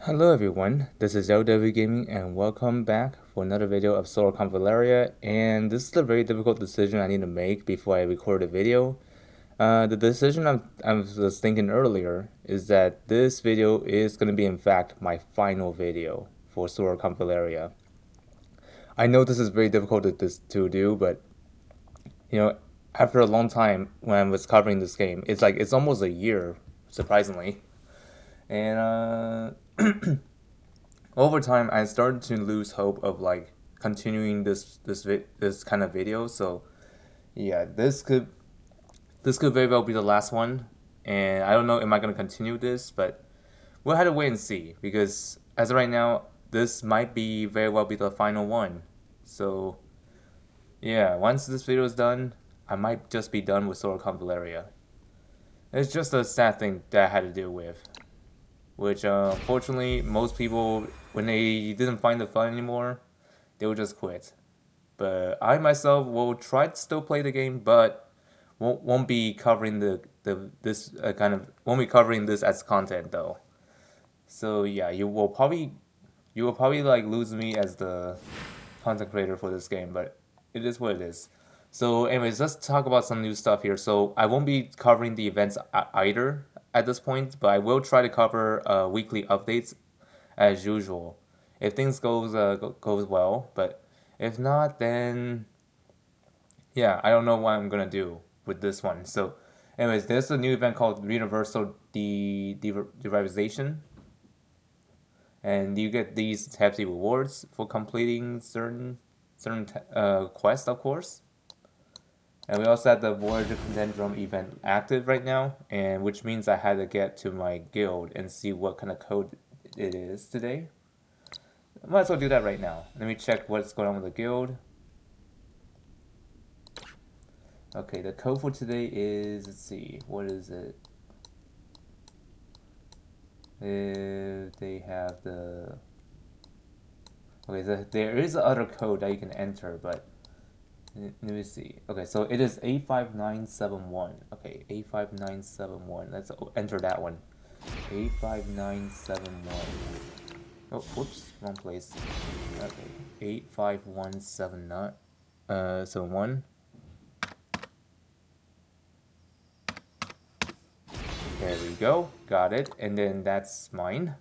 Hello everyone, this is LW Gaming and welcome back for another video of Solar Convallaria, and this is a very difficult decision I need to make before I record a video. The decision I was thinking earlier is that this video is going to be in fact my final video for Solar Convallaria. I know this is very difficult to do, but you know, after a long time when I was covering this game, it's almost a year, surprisingly. And over time I started to lose hope of like continuing this kind of video. So yeah, this could very well be the last one, and I don't know am I gonna continue this, but we'll have to wait and see because as of right now, this might be very well be the final one. So yeah, once this video is done, I might just be done with Solar Convallaria. It's just a sad thing that I had to deal with, which unfortunately most people, when they didn't find the fun anymore, they will just quit. But I myself will try to still play the game, but won't be covering the this kind of won't be covering this as content though. So yeah, you will probably like lose me as the content creator for this game, but it is what it is. So anyways, let's talk about some new stuff here. So I won't be covering the events either at this point, but I will try to cover weekly updates as usual. If things goes well, but if not, then yeah, I don't know what I'm gonna do with this one. So, anyways, there's a new event called Universal Derivation, and you get these hefty rewards for completing certain quests, of course. And we also have the Voyager Conundrum event active right now, and which means I had to get to my guild and see what kind of code it is today. I might as well do that right now. Let me check what's going on with the guild. Okay, the code for today is, let's see, what is it? If they have the... Okay, so there is other code that you can enter, but let me see. Okay, so it is 85971. Okay, 85971. Let's enter that one. 85971. Oh, whoops, wrong place. Okay, 85179. 71. There we go. Got it. And then that's mine.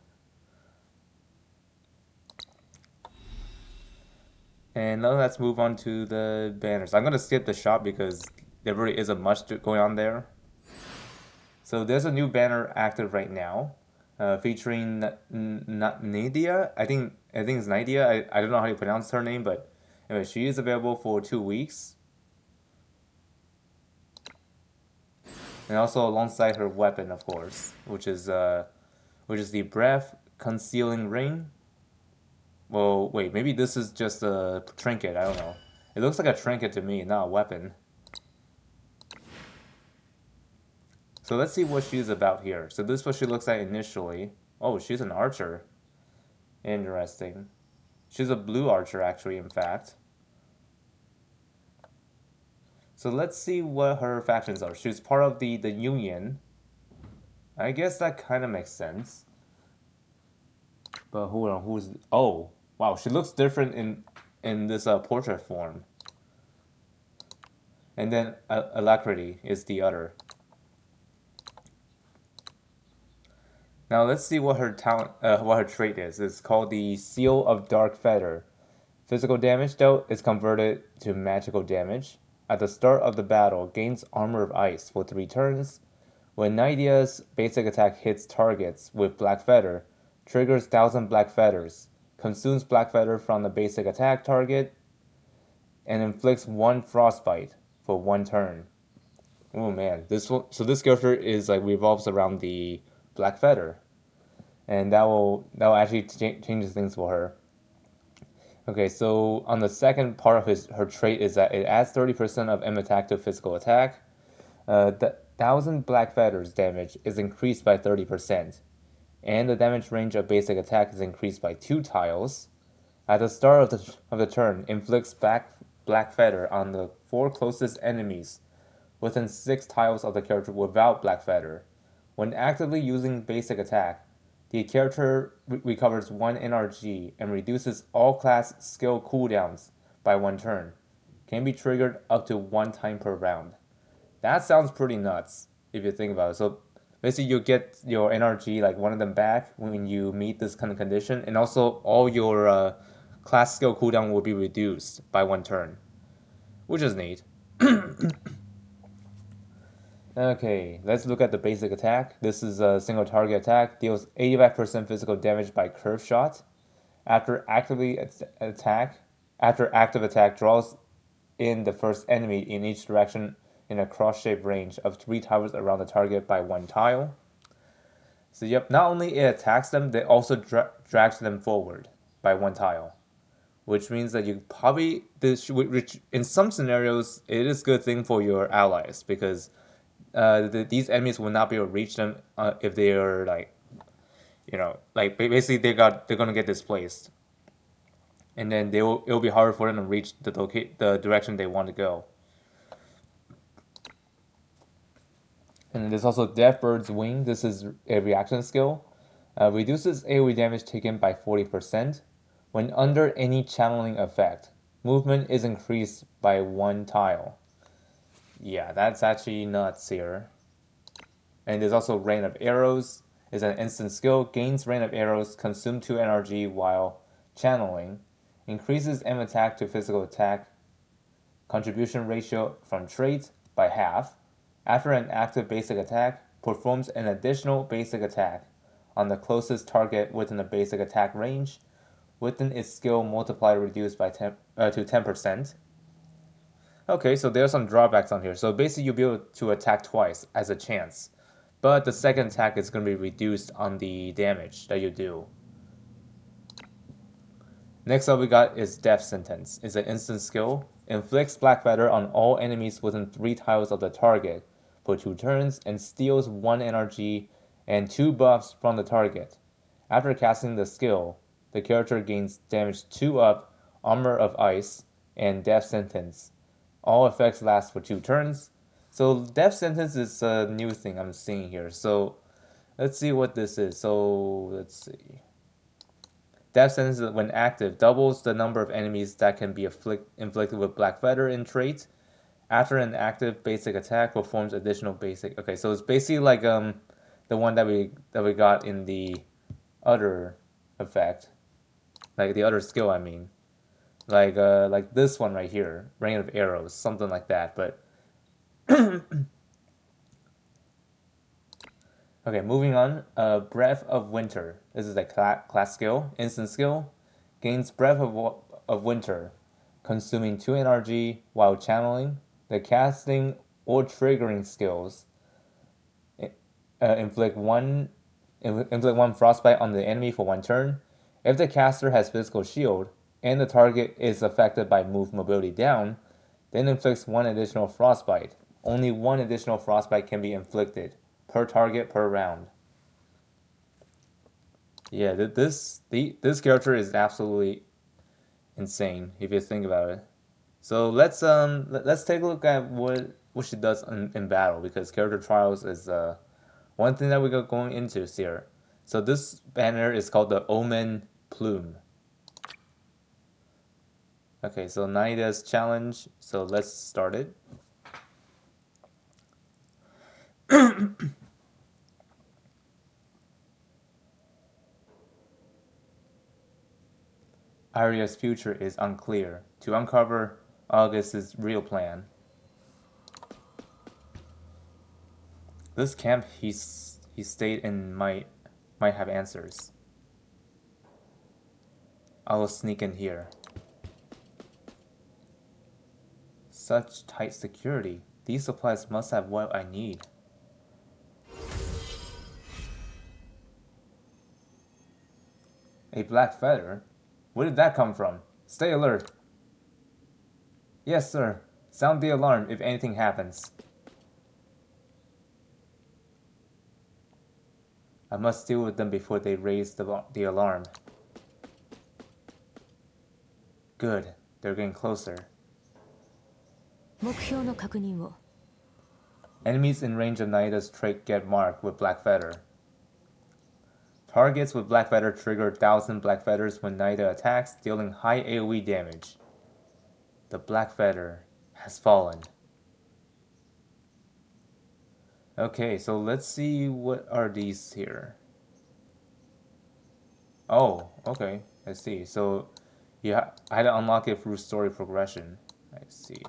And now let's move on to the banners. I'm gonna skip the shop because there really isn't much going on there. So there's a new banner active right now, featuring Nydia. I think it's Nydia. I don't know how you pronounce her name, but anyway, she is available for 2 weeks, and also alongside her weapon, of course, which is the breath concealing ring. Well, wait, maybe this is just a trinket. I don't know. It looks like a trinket to me, not a weapon. So let's see what she's about here. So this is what she looks like initially. Oh, she's an archer. Interesting. She's a blue archer, actually, in fact. So let's see what her factions are. She's part of the Union. I guess that kind of makes sense. But hold on, who's... Oh, wow, she looks different in this portrait form. And then Alacrity is the other. Now let's see what her talent, what her trait is. It's called the Seal of Dark Feather. Physical damage, though, is converted to magical damage. At the start of the battle, gains Armor of Ice for 3 turns. When Nydia's basic attack hits targets with Black Feather, triggers 1000 Black Feathers, consumes Black Feather from the basic attack target, and inflicts 1 Frostbite for 1 turn. Oh man, this character is like revolves around the Black Feather, and that will actually change things for her. Okay, so on the second part of her trait is that it adds 30% of M attack to physical attack. The 1000 Black Feathers damage is increased by 30%, and the damage range of basic attack is increased by 2 tiles. At the start of the turn, inflicts Black Feather on the 4 closest enemies within 6 tiles of the character without Black Feather. When actively using basic attack, The character recovers 1 NRG and reduces all class skill cooldowns by 1 turn. Can be triggered up to 1 time per round. That sounds pretty nuts if you think about it. So basically, you get your NRG, like one of them back when you meet this kind of condition, and also all your class skill cooldown will be reduced by 1 turn, which is neat. Okay, let's look at the basic attack. This is a single target attack, deals 85% physical damage by curve shot. After active attack, draws in the first enemy in each direction in a cross-shaped range of 3 tiles around the target by 1 tile. So yep, not only it attacks them, it also drags them forward by 1 tile, which means that you probably which in some scenarios it is a good thing for your allies because these enemies will not be able to reach them if they are like, like basically they're gonna get displaced, and then it'll be harder for them to reach the direction they want to go. And there's also Deathbird's Wing. This is a reaction skill. Reduces AoE damage taken by 40%. When under any channeling effect, movement is increased by 1 tile. Yeah, that's actually nuts here. And there's also Rain of Arrows. Is an instant skill. Gains Rain of Arrows, consume 2 energy while channeling. Increases M attack to physical attack contribution ratio from trait by half. After an active basic attack, performs an additional basic attack on the closest target within the basic attack range, within its skill multiplier reduced by 10 to 10%. Okay, so there are some drawbacks on here. So basically, you'll be able to attack twice as a chance, but the second attack is going to be reduced on the damage that you do. Next up we got is Death Sentence. It's an instant skill. Inflicts Black Feather on all enemies within 3 tiles of the target for 2 turns and steals 1 energy and 2 buffs from the target. After casting the skill, the character gains damage 2 up, Armor of Ice, and Death Sentence. All effects last for 2 turns. So Death Sentence is a new thing I'm seeing here. So let's see what this is. So let's see. Death Sentence, when active, doubles the number of enemies that can be inflicted with Black Feather in trait. After an active basic attack, performs additional basic. Okay, so it's basically like the one that we got in the other effect, like the other skill. I mean, like this one right here, Rain of Arrows, something like that. But okay, moving on. Breath of Winter. This is a class skill, instant skill. Gains Breath of Winter, consuming 2 energy while channeling. The casting or triggering skills inflict one frostbite on the enemy for 1 turn. If the caster has physical shield and the target is affected by move mobility down, then inflicts 1 additional frostbite. Only 1 additional frostbite can be inflicted per target per round. Yeah, this character is absolutely insane if you think about it. So let's take a look at what she does in battle, because character trials is one thing that we're going into here. So this banner is called the Omen Plume. Okay, so Nydia's challenge. So let's start it. Arya's future is unclear. To uncover August's real plan. This camp he stayed in might have answers. I will sneak in here. Such tight security. These supplies must have what I need. A black feather? Where did that come from? Stay alert. Yes, sir. Sound the alarm if anything happens. I must deal with them before they raise the alarm. Good. They're getting closer. Enemies in range of Nydia's trait get marked with black feather. Targets with Black Feather trigger 1000 Black Feathers when Nydia attacks, dealing high AoE damage. The Black Feather has fallen. Okay, so let's see what are these here. Oh, okay, I see. So yeah, I had to unlock it through story progression. I see.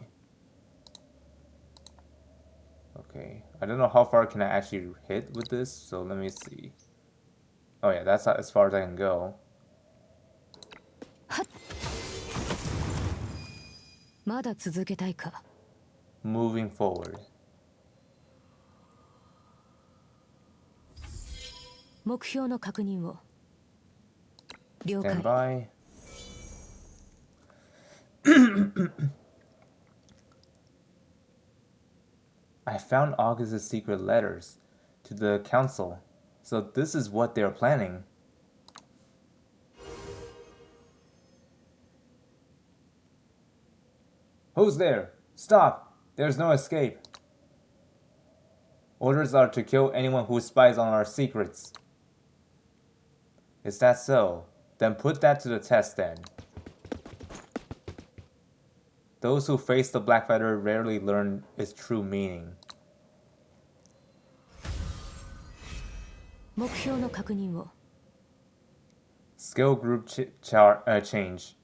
Okay, I don't know how far can I actually hit with this, so let me see. Oh yeah, that's as far as I can go. Moving forward. Stand by. I found August's secret letters to the council. So this is what they're planning. Who's there? Stop! There's no escape. Orders are to kill anyone who spies on our secrets. Is that so? Then put that to the test then. Those who face the Black Feather rarely learn its true meaning. Skill group change.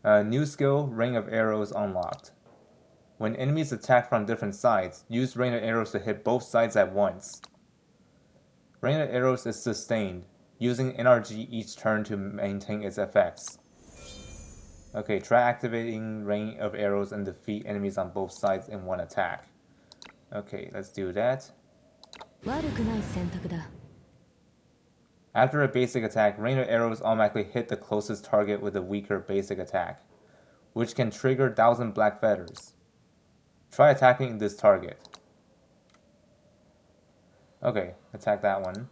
New skill, Rain of Arrows unlocked. When enemies attack from different sides, use Rain of Arrows to hit both sides at once. Rain of Arrows is sustained, using NRG each turn to maintain its effects. Okay, try activating Rain of Arrows and defeat enemies on both sides in one attack. Okay, let's do that. After a basic attack, Rain of Arrows automatically hit the closest target with a weaker basic attack, which can trigger 1000 Black Feathers. Try attacking this target. Okay, attack that one.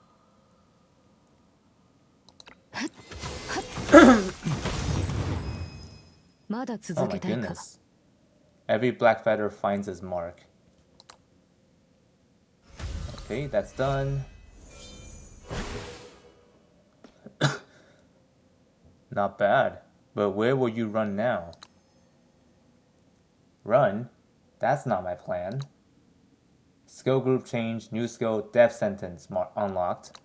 Oh my goodness. Every Black Feather finds its mark. Okay, that's done. Not bad. But where will you run now? Run? That's not my plan. Skill group change, new skill, Death Sentence unlocked.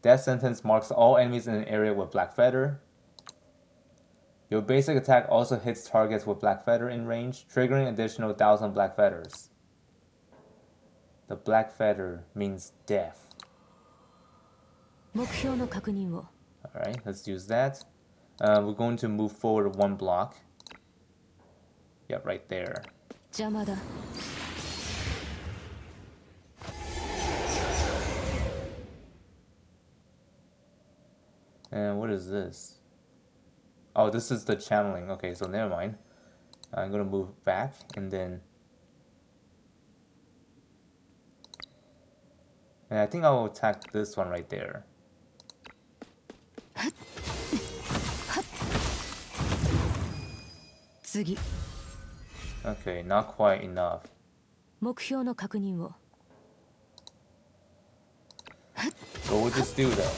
Death Sentence marks all enemies in an area with Black Feather. Your basic attack also hits targets with Black Feather in range, triggering additional 1000 Black Feathers. The Black Feather means death. Alright, let's use that. We're going to move forward one block. Yep, right there. And what is this? Oh, this is the channeling. Okay, so never mind. I'm gonna move back and then... And I think I'll attack this one right there. Okay, not quite enough. What would this do though?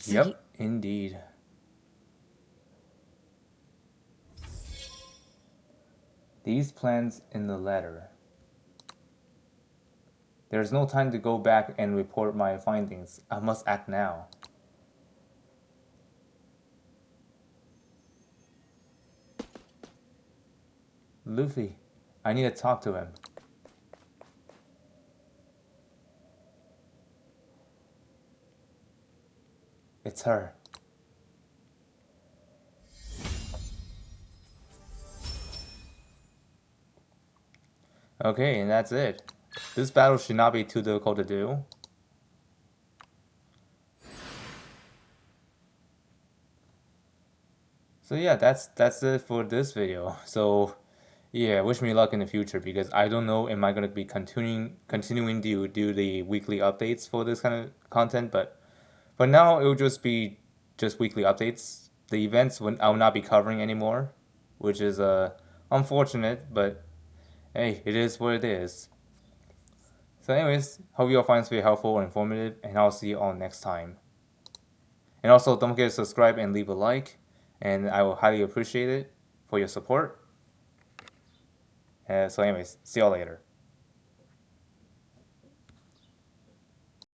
Yep, indeed. These plans in the letter. There's no time to go back and report my findings. I must act now. Luffy, I need to talk to him. It's her. Okay, and that's it. This battle should not be too difficult to do. So yeah, that's it for this video. So yeah, wish me luck in the future because I don't know am I gonna be continuing to do the weekly updates for this kind of content, but for now it will just be weekly updates. The events I will not be covering anymore, which is unfortunate, but hey, it is what it is. So anyways, hope you all find this video helpful and informative, and I'll see you all next time. And also, don't forget to subscribe and leave a like, and I will highly appreciate it for your support. So anyways, see y'all later.